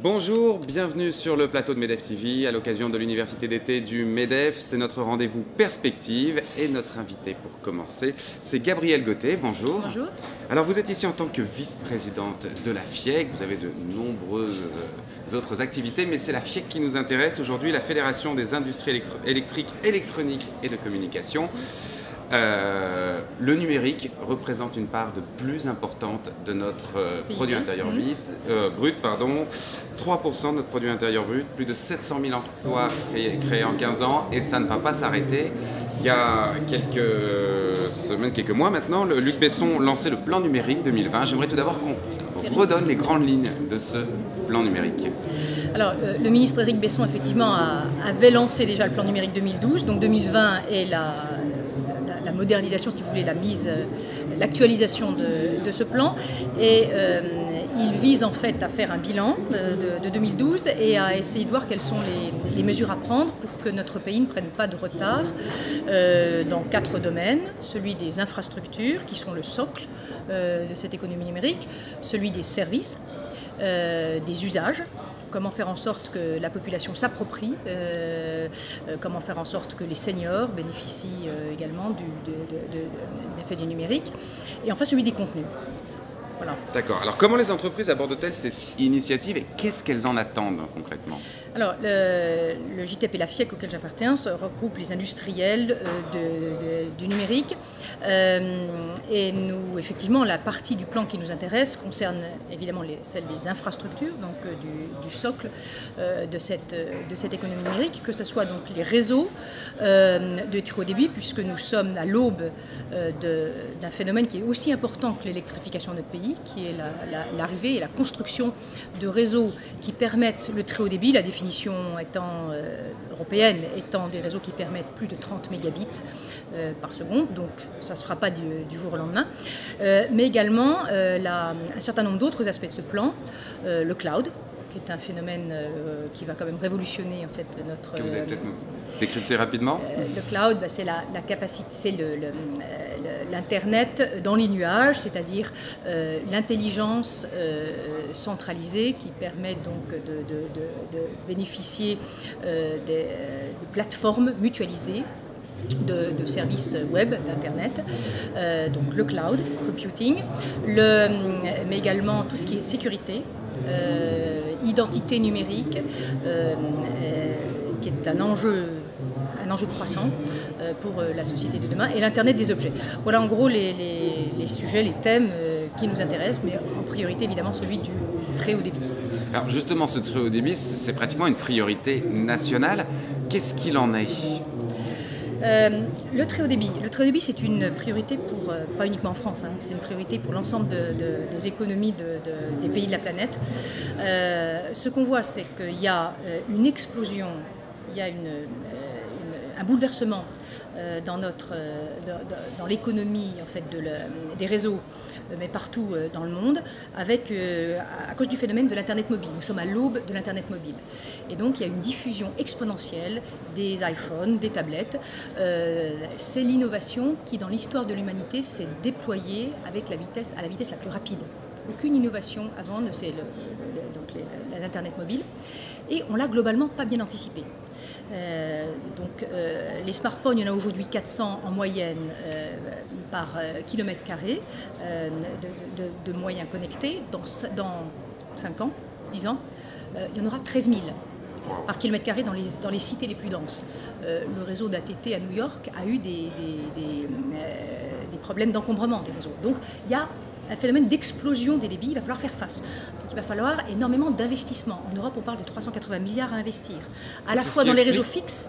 Bonjour, bienvenue sur le plateau de MEDEF TV à l'occasion de l'université d'été du MEDEF. C'est notre rendez-vous perspective et notre invité pour commencer, c'est Gabrielle Gauthier. Bonjour. Bonjour. Alors vous êtes ici en tant que vice-présidente de la FIEC, vous avez de nombreuses autres activités, mais c'est la FIEC qui nous intéresse aujourd'hui, la Fédération des industries électriques, électroniques et de communication. Le numérique représente une part de plus importante de notre produit intérieur brut, 3% de notre produit intérieur brut, plus de 700 000 emplois créés en 15 ans, et ça ne va pas s'arrêter. Il y a quelques semaines, quelques mois maintenant, Luc Besson lançait le plan numérique 2020. J'aimerais tout d'abord qu'on redonne les grandes lignes de ce plan numérique. Alors, le ministre Éric Besson, effectivement, avait lancé déjà le plan numérique 2012, donc 2020 est la modernisation, si vous voulez, l'actualisation de ce plan. Et il vise en fait à faire un bilan de 2012 et à essayer de voir quelles sont les mesures à prendre pour que notre pays ne prenne pas de retard dans 4 domaines. Celui des infrastructures, qui sont le socle de cette économie numérique, celui des services, des usages. Comment faire en sorte que la population s'approprie, comment faire en sorte que les seniors bénéficient également de l'effet du numérique, et enfin celui des contenus. Voilà. D'accord. Alors comment les entreprises abordent-elles cette initiative et qu'est-ce qu'elles en attendent concrètement ? Alors, le JTEP et la FIEC auquel j'appartiens regroupent les industriels du numérique. Et nous, effectivement, la partie du plan qui nous intéresse concerne évidemment celle des infrastructures, donc du socle de cette économie numérique, que ce soit donc les réseaux de très haut débit, puisque nous sommes à l'aube d'un phénomène qui est aussi important que l'électrification de notre pays, qui est l'arrivée et la construction de réseaux qui permettent le très haut débit, la définition étant européenne, étant des réseaux qui permettent plus de 30 mégabits par seconde, donc ça ne se fera pas du jour au lendemain, mais également un certain nombre d'autres aspects de ce plan, le cloud, qui est un phénomène qui va quand même révolutionner en fait notre... Que vous allez peut-être nous décrypter rapidement. Le cloud, c'est la capacité, c'est l'Internet dans les nuages, c'est-à-dire l'intelligence centralisée qui permet donc de bénéficier de plateformes mutualisées de services web, d'Internet, donc le cloud computing, mais également tout ce qui est sécurité, identité numérique, qui est un enjeu croissant pour la société de demain, et l'Internet des objets. Voilà en gros les sujets, les thèmes qui nous intéressent, mais en priorité évidemment celui du très haut débit. Alors justement, ce très haut débit, c'est pratiquement une priorité nationale. Qu'est-ce qu'il en est ? Le très haut débit, c'est une priorité pas uniquement en France, c'est une priorité pour l'ensemble des économies des pays de la planète. Ce qu'on voit, c'est qu'il y a une explosion, il y a un bouleversement dans l'économie en fait, des réseaux, mais partout dans le monde, à cause du phénomène de l'Internet mobile. Nous sommes à l'aube de l'Internet mobile. Et donc il y a une diffusion exponentielle des iPhones, des tablettes. C'est l'innovation qui, dans l'histoire de l'humanité, s'est déployée à la vitesse la plus rapide. Aucune innovation avant ne c'est l'Internet mobile. Et on l'a globalement pas bien anticipé. Les smartphones, il y en a aujourd'hui 400 en moyenne par kilomètre carré de moyens connectés. Dans 5 ans, 10 ans, il y en aura 13 000 par kilomètre carré dans les cités les plus denses. Le réseau d'ATT à New York a eu des problèmes d'encombrement des réseaux. Donc il y a un phénomène d'explosion des débits, il va falloir faire face. Donc il va falloir énormément d'investissements. En Europe, on parle de 380 milliards à investir, à la fois dans les réseaux fixes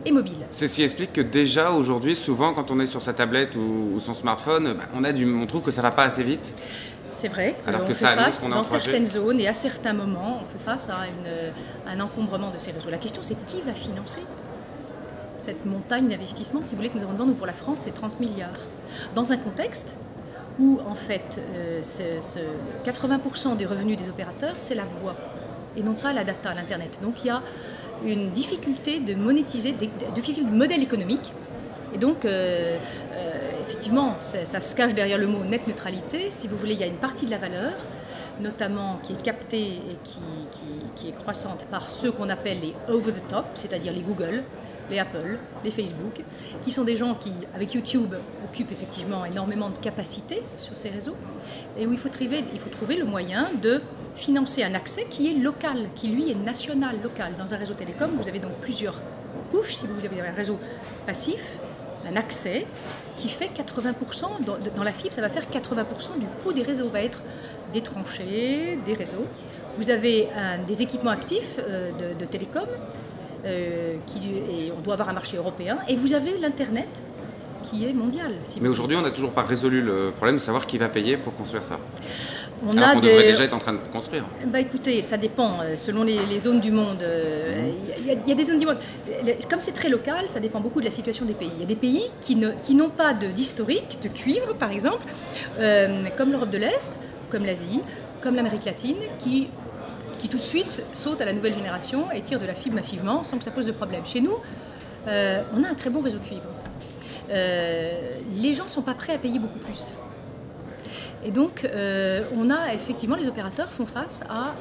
et mobiles. C'est ce qui explique que déjà aujourd'hui, souvent quand on est sur sa tablette ou son smartphone, on trouve que ça ne va pas assez vite. C'est vrai qu'on fait face dans certaines zones et à certains moments, on fait face à un encombrement de ces réseaux. La question, c'est qui va financer cette montagne d'investissement, si vous voulez, que nous avons devant nous pour la France, c'est 30 milliards. Dans un contexte où, en fait, 80% des revenus des opérateurs, c'est la voix, et non pas la data, l'Internet. Donc il y a une difficulté de monétiser, de difficulté de modèle économique. Et donc, effectivement, ça se cache derrière le mot net neutralité. Si vous voulez, il y a une partie de la valeur, notamment qui est captée et qui est croissante par ceux qu'on appelle les over the top, c'est-à-dire les Google, les Apple, les Facebook, qui sont des gens qui, avec YouTube, occupent effectivement énormément de capacités sur ces réseaux, et où il faut trouver le moyen de financer un accès qui est local, qui lui est national, local. Dans un réseau télécom, vous avez donc plusieurs couches. Si vous avez un réseau passif, un accès qui fait 80%, dans la fibre, ça va faire 80% du coût des réseaux, va être des tranchées, des réseaux. Vous avez des équipements actifs de télécom, et on doit avoir un marché européen, et vous avez l'Internet qui est mondial. Mais aujourd'hui, on n'a toujours pas résolu le problème de savoir qui va payer pour construire ça. On devrait déjà être en train de construire. Bah écoutez, ça dépend. Selon les zones du monde, il y a des zones du monde. Comme c'est très local, ça dépend beaucoup de la situation des pays. Il y a des pays qui n'ont pas d'historique, de cuivre par exemple, comme l'Europe de l'Est, comme l'Asie, comme l'Amérique latine, qui tout de suite sautent à la nouvelle génération et tirent de la fibre massivement sans que ça pose de problème. Chez nous, on a un très bon réseau cuivre. Les gens ne sont pas prêts à payer beaucoup plus. Et donc, on a effectivement, les opérateurs font face à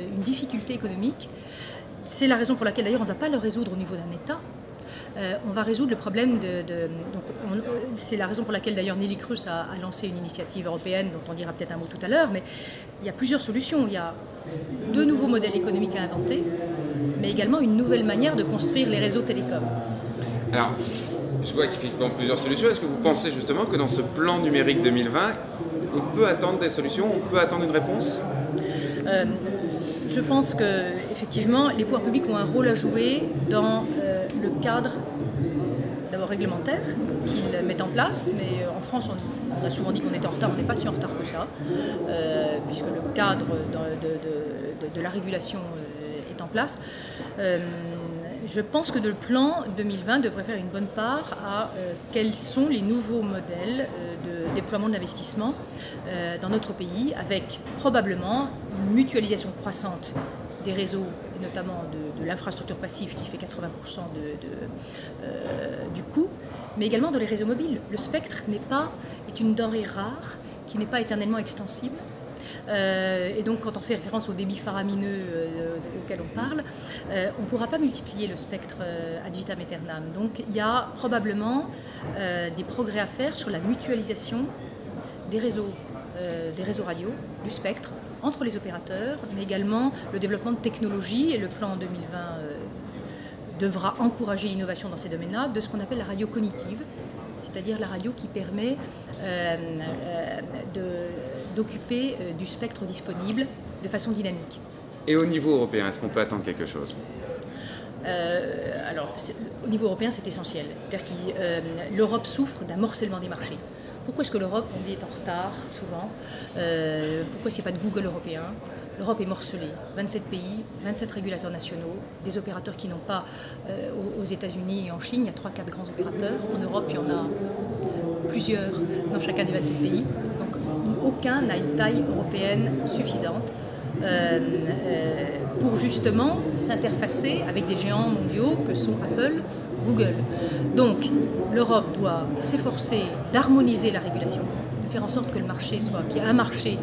une difficulté économique. C'est la raison pour laquelle, d'ailleurs, on ne va pas le résoudre au niveau d'un État. On va résoudre le problème c'est la raison pour laquelle, d'ailleurs, Neelie Kroes a lancé une initiative européenne, dont on dira peut-être un mot tout à l'heure, mais il y a plusieurs solutions. Il y a de nouveaux modèles économiques à inventer, mais également une nouvelle manière de construire les réseaux télécoms. Alors, je vois qu'il fait plusieurs solutions. Est-ce que vous pensez justement que dans ce plan numérique 2020, on peut attendre des solutions, on peut attendre une réponse ? Je pense qu'effectivement, les pouvoirs publics ont un rôle à jouer dans le cadre, d'abord réglementaire, qu'ils mettent en place. Mais en France, on a souvent dit qu'on était en retard, on n'est pas si en retard que ça, puisque le cadre de la régulation est en place. Je pense que le plan 2020 devrait faire une bonne part à quels sont les nouveaux modèles de déploiement de l'investissement dans notre pays, avec probablement une mutualisation croissante des réseaux, et notamment de l'infrastructure passive qui fait 80% du coût, mais également dans les réseaux mobiles. Le spectre est une denrée rare qui n'est pas éternellement extensible. Et donc quand on fait référence au débit faramineux auquel on parle, on ne pourra pas multiplier le spectre ad vitam aeternam. Donc il y a probablement des progrès à faire sur la mutualisation des réseaux radio, du spectre, entre les opérateurs, mais également le développement de technologies, et le plan 2020 devra encourager l'innovation dans ces domaines-là, de ce qu'on appelle la radio cognitive, c'est-à-dire la radio qui permet d'occuper du spectre disponible de façon dynamique. Et au niveau européen, est-ce qu'on peut attendre quelque chose ? Alors, au niveau européen, c'est essentiel. C'est-à-dire que l'Europe souffre d'un morcellement des marchés. Pourquoi est-ce que l'Europe, on dit, est en retard souvent ? Pourquoi est-ce qu'il n'y a pas de Google européen ? L'Europe est morcelée. 27 pays, 27 régulateurs nationaux, des opérateurs qui n'ont pas, aux États-Unis et en Chine, il y a 3-4 grands opérateurs. En Europe, il y en a plusieurs dans chacun des 27 pays. Donc, aucun n'a une taille européenne suffisante pour justement s'interfacer avec des géants mondiaux que sont Apple, Google. Donc, l'Europe doit s'efforcer d'harmoniser la régulation, de faire en sorte que le marché qu'il y ait un marché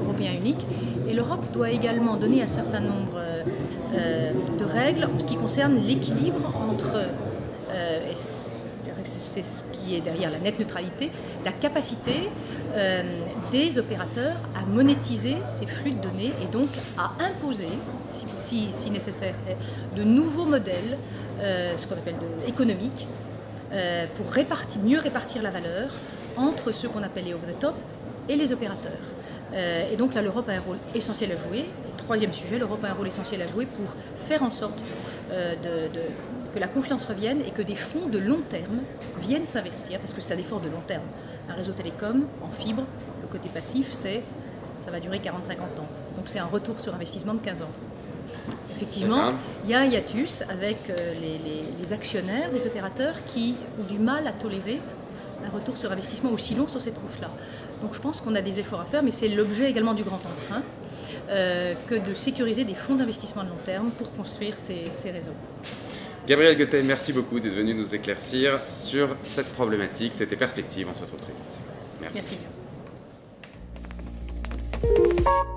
européen unique. Et l'Europe doit également donner un certain nombre de règles en ce qui concerne l'équilibre entre, et c'est ce qui est derrière la net neutralité, la capacité des opérateurs à monétiser ces flux de données et donc à imposer, si nécessaire, de nouveaux modèles, ce qu'on appelle économiques, pour mieux répartir la valeur entre ceux qu'on appelle les over-the-top et les opérateurs. Et donc là, l'Europe a un rôle essentiel à jouer. Et troisième sujet, l'Europe a un rôle essentiel à jouer pour faire en sorte que la confiance revienne et que des fonds de long terme viennent s'investir, parce que c'est un effort de long terme. Un réseau télécom en fibre, le côté passif, ça va durer 40-50 ans. Donc c'est un retour sur investissement de 15 ans. Effectivement, il y a un hiatus avec les actionnaires des opérateurs qui ont du mal à tolérer un retour sur investissement aussi long sur cette couche-là. Donc je pense qu'on a des efforts à faire, mais c'est l'objet également du grand emprunt, que de sécuriser des fonds d'investissement à long terme pour construire ces réseaux. Gabrielle Guettet, merci beaucoup d'être venue nous éclaircir sur cette problématique. C'était Perspective, on se retrouve très vite. Merci. Merci.